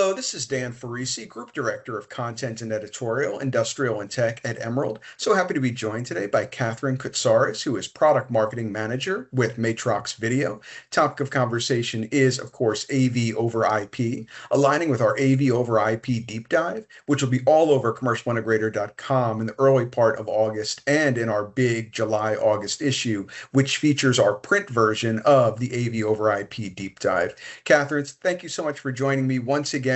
Hello, this is Dan Farisi, Group Director of Content and Editorial, Industrial and Tech at Emerald. So happy to be joined today by Catherine Koutsaris, who is Product Marketing Manager with Matrox Video. Topic of conversation is, of course, AV over IP, aligning with our AV over IP deep dive, which will be all over commercialintegrator.com in the early part of August and in our big July-August issue, which features our print version of the AV over IP deep dive. Catherine, thank you so much for joining me once again,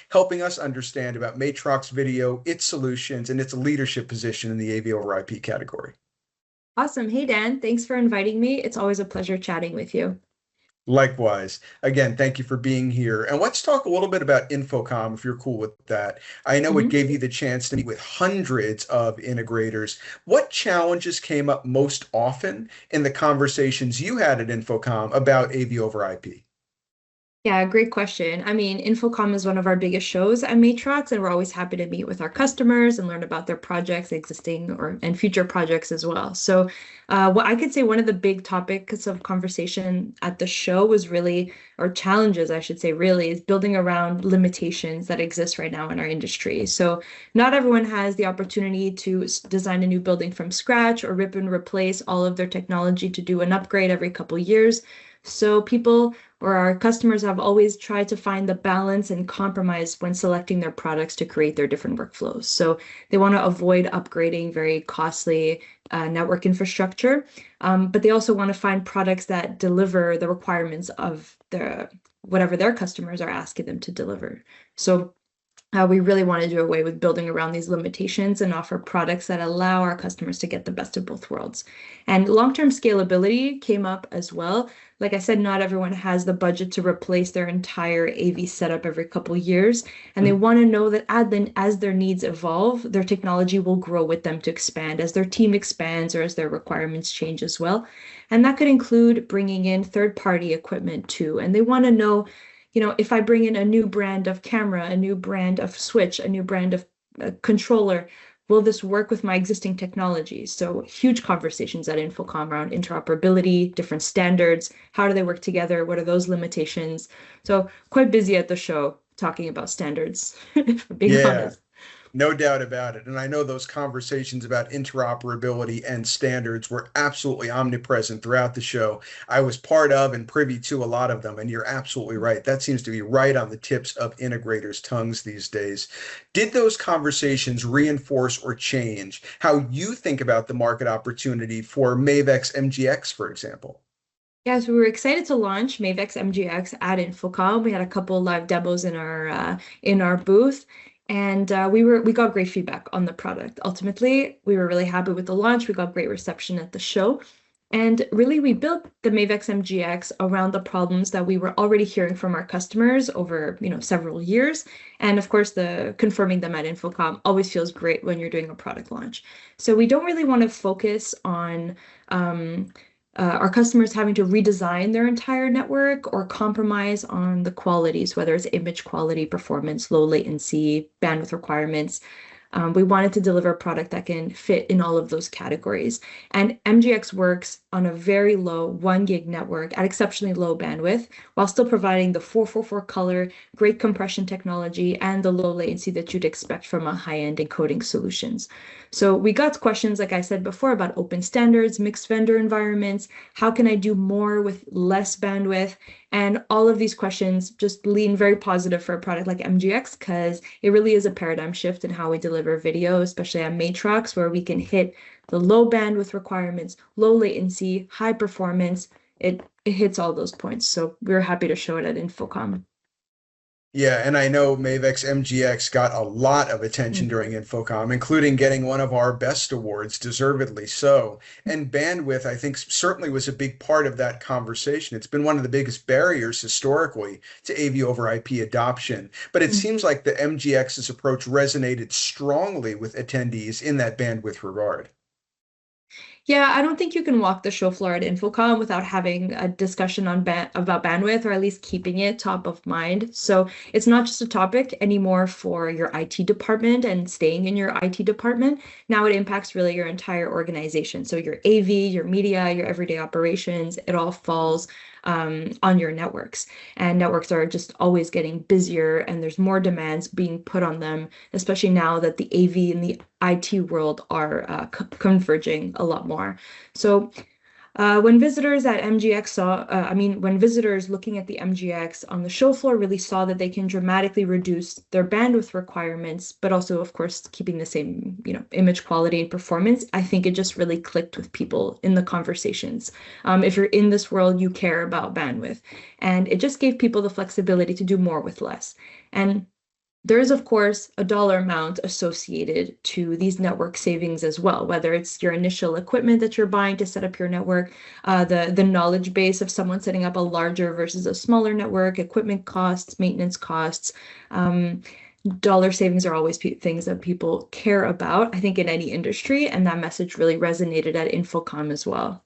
helping us understand about Matrox Video, its solutions, and its leadership position in the AV over IP category. Awesome. Hey, Dan, thanks for inviting me. It's always a pleasure chatting with you. Likewise. Again, thank you for being here. And let's talk a little bit about InfoComm, if you're cool with that. I know it Mhm. gave you the chance to meet with hundreds of integrators. What challenges came up most often in the conversations you had at InfoComm about AV over IP? Yeah, great question. I mean, InfoComm is one of our biggest shows at Matrox, and we're always happy to meet with our customers and learn about their projects, existing or and future projects as well. So, what I could say one of the big topics of conversation at the show was really, or challenges, I should say, really, is building around limitations that exist right now in our industry. So, not everyone has the opportunity to design a new building from scratch or rip and replace all of their technology to do an upgrade every couple years. So people or our customers have always tried to find the balance and compromise when selecting their products to create their different workflows. So they want to avoid upgrading very costly network infrastructure, but they also want to find products that deliver the requirements of whatever their customers are asking them to deliver. So we really want to do away with building around these limitations and offer products that allow our customers to get the best of both worlds. And long-term scalability came up as well. Like I said, not everyone has the budget to replace their entire AV setup every couple years, and they want to know that as their needs evolve, their technology will grow with them to expand as their team expands or as their requirements change as well. And that could include bringing in third-party equipment too. And they want to know, if I bring in a new brand of camera, a new brand of switch, a new brand of controller, will this work with my existing technologies? So huge conversations at InfoComm around interoperability, different standards, how do they work together? What are those limitations? So quite busy at the show talking about standards, if I'm being Yeah. honest. No doubt about it. And I know those conversations about interoperability and standards were absolutely omnipresent throughout the show. I was part of and privy to a lot of them, and you're absolutely right. That seems to be right on the tips of integrators' tongues these days. Did those conversations reinforce or change how you think about the market opportunity for Maevex MGX, for example? Yeah, so we were excited to launch Maevex MGX at InfoComm. We had a couple live demos in our booth, and we got great feedback on the product. Ultimately, we were really happy with the launch. We got great reception at the show, and really we built the Maevex MGX around the problems that we were already hearing from our customers over several years. And of course, the confirming them at InfoComm always feels great when you're doing a product launch. So we don't really want to focus on our customers having to redesign their entire network or compromise on the qualities, whether it's image quality, performance, low latency, bandwidth requirements. We wanted to deliver a product that can fit in all of those categories. And MGX works on a very low 1 gig network at exceptionally low bandwidth, while still providing the 444 color, great compression technology, and the low latency that you'd expect from a high-end encoding solutions. So we got questions, like I said before, about open standards, mixed vendor environments, how can I do more with less bandwidth? And all of these questions just lean very positive for a product like MGX because it really is a paradigm shift in how we deliver video, especially at Matrox, where we can hit the low bandwidth requirements, low latency, high performance. It hits all those points. So we were happy to show it at InfoComm. Yeah, and I know Maevex MGX got a lot of attention Mm. during InfoComm, including getting one of our best awards, deservedly so. And bandwidth, I think, certainly was a big part of that conversation. It's been one of the biggest barriers historically to AV over IP adoption. But it seems like the MGX's approach resonated strongly with attendees in that bandwidth regard. Yeah, I don't think you can walk the show floor at InfoComm without having a discussion on about bandwidth, or at least keeping it top of mind. So it's not just a topic anymore for your IT department and staying in your IT department. Now it impacts really your entire organization. So your AV, your media, your everyday operations, it all falls on your networks. And networks are just always getting busier, and there's more demands being put on them, especially now that the AV and the IT world are converging a lot more. So when visitors at MGX when visitors looking at the MGX on the show floor really saw that they can dramatically reduce their bandwidth requirements, but also, of course, keeping the same, image quality and performance, I think it just really clicked with people in the conversations. If you're in this world, you care about bandwidth, and it just gave people the flexibility to do more with less. And there is, of course, a dollar amount associated to these network savings as well, whether it's your initial equipment that you're buying to set up your network, the knowledge base of someone setting up a larger versus a smaller network, equipment costs, maintenance costs. Um, Dollar savings are always things that people care about, I think, in any industry, and that message really resonated at InfoComm as well.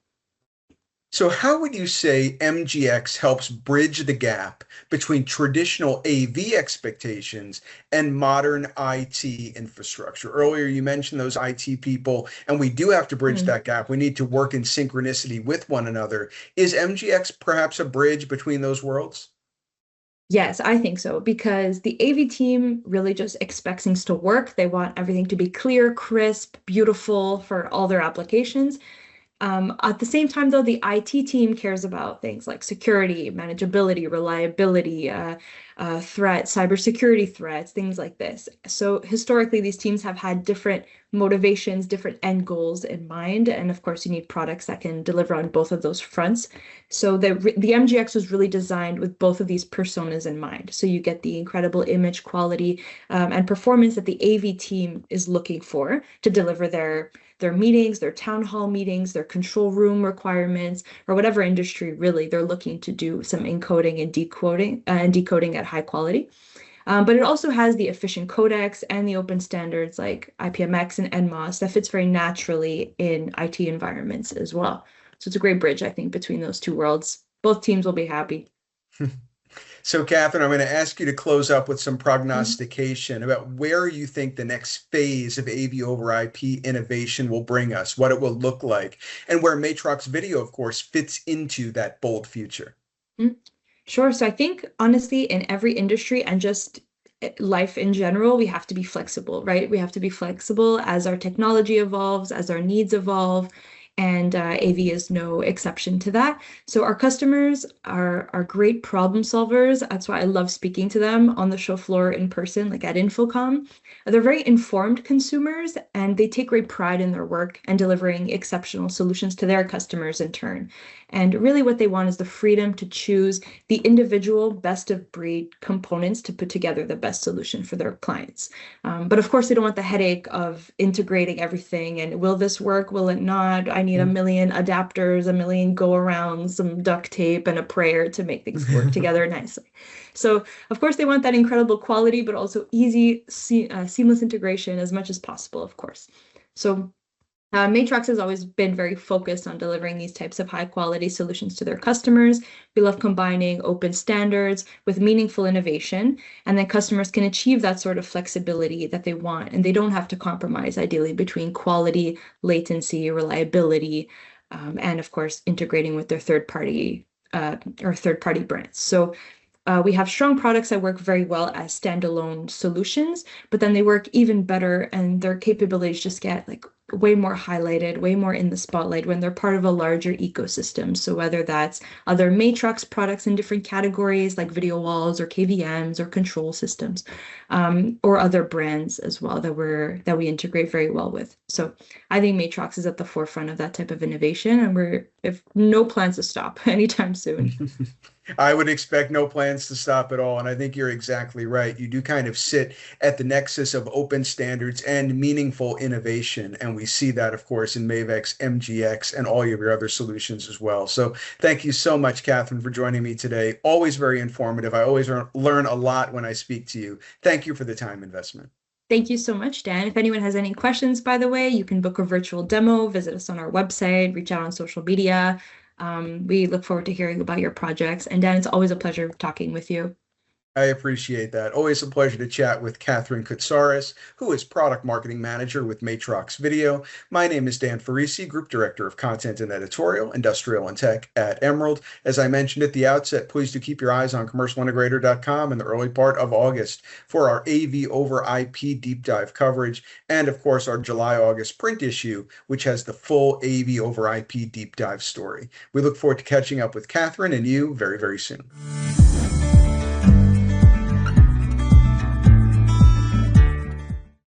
So how would you say MGX helps bridge the gap between traditional AV expectations and modern IT infrastructure? Earlier, you mentioned those IT people, and we do have to bridge Mm. that gap. We need to work in synchronicity with one another. Is MGX perhaps a bridge between those worlds? Yes, I think so, because the AV team really just expects things to work. They want everything to be clear, crisp, beautiful for all their applications. At the same time, though, the IT team cares about things like security, manageability, reliability, cybersecurity threats, things like this. So historically, these teams have had different motivations, different end goals in mind. And of course, you need products that can deliver on both of those fronts. So the MGX was really designed with both of these personas in mind. So you get the incredible image quality and performance that the AV team is looking for to deliver their meetings, their town hall meetings, their control room requirements, or whatever industry really they're looking to do some encoding and decoding at high quality. But it also has the efficient codecs and the open standards like IPMX and NMOS that fits very naturally in IT environments as well. So it's a great bridge, I think, between those two worlds. Both teams will be happy. So, Catherine, I'm going to ask you to close up with some Mhm. prognostication about where you think the next phase of AV over IP innovation will bring us, what it will look like, and where Matrox Video, of course, fits into that bold future. Mm. Sure. So I think honestly, in every industry and just life in general, we have to be flexible, right? We have to be flexible as our technology evolves, as our needs evolve, and AV is no exception to that. So our customers are great problem solvers. That's why I love speaking to them on the show floor in person, like at InfoComm. They're very informed consumers, and they take great pride in their work and delivering exceptional solutions to their customers in turn. And really, what they want is the freedom to choose the individual best of breed components to put together the best solution for their clients. But of course, they don't want the headache of integrating everything and will this work? Will it not? I need a million adapters, a million go arounds, some duct tape, and a prayer to make things work together nicely. So, of course, they want that incredible quality, but also easy, seamless integration as much as possible, of course. So, Matrox has always been very focused on delivering these types of high quality solutions to their customers. We love combining open standards with meaningful innovation, and then customers can achieve that sort of flexibility that they want, and they don't have to compromise, ideally, between quality, latency, reliability, and of course, integrating with their third party brands. So we have strong products that work very well as standalone solutions, but then they work even better and their capabilities just get like way more highlighted, way more in the spotlight when they're part of a larger ecosystem. So whether that's other Matrox products in different categories like video walls or KVMs or control systems, or other brands as well that we integrate very well with. So I think Matrox is at the forefront of that type of innovation, and we're if no plans to stop anytime soon. I would expect no plans to stop at all. And I think you're exactly right. You do kind of sit at the nexus of open standards and meaningful innovation. And we see that, of course, in Maevex MGX and all of your other solutions as well. So thank you so much, Catherine, for joining me today. Always very informative. I always learn a lot when I speak to you. Thank you for the time investment. Thank you so much, Dan. If anyone has any questions, by the way, you can book a virtual demo, visit us on our website, reach out on social media. We look forward to hearing about your projects. And Dan, it's always a pleasure talking with you. I appreciate that. Always a pleasure to chat with Catherine Kutsaris, who is Product Marketing Manager with Matrox Video. My name is Dan Farisi, Group Director of Content and Editorial, Industrial and Tech at Emerald. As I mentioned at the outset, please do keep your eyes on commercialintegrator.com in the early part of August for our AV over IP deep dive coverage, and of course our July-August print issue, which has the full AV over IP deep dive story. We look forward to catching up with Catherine and you very, very soon.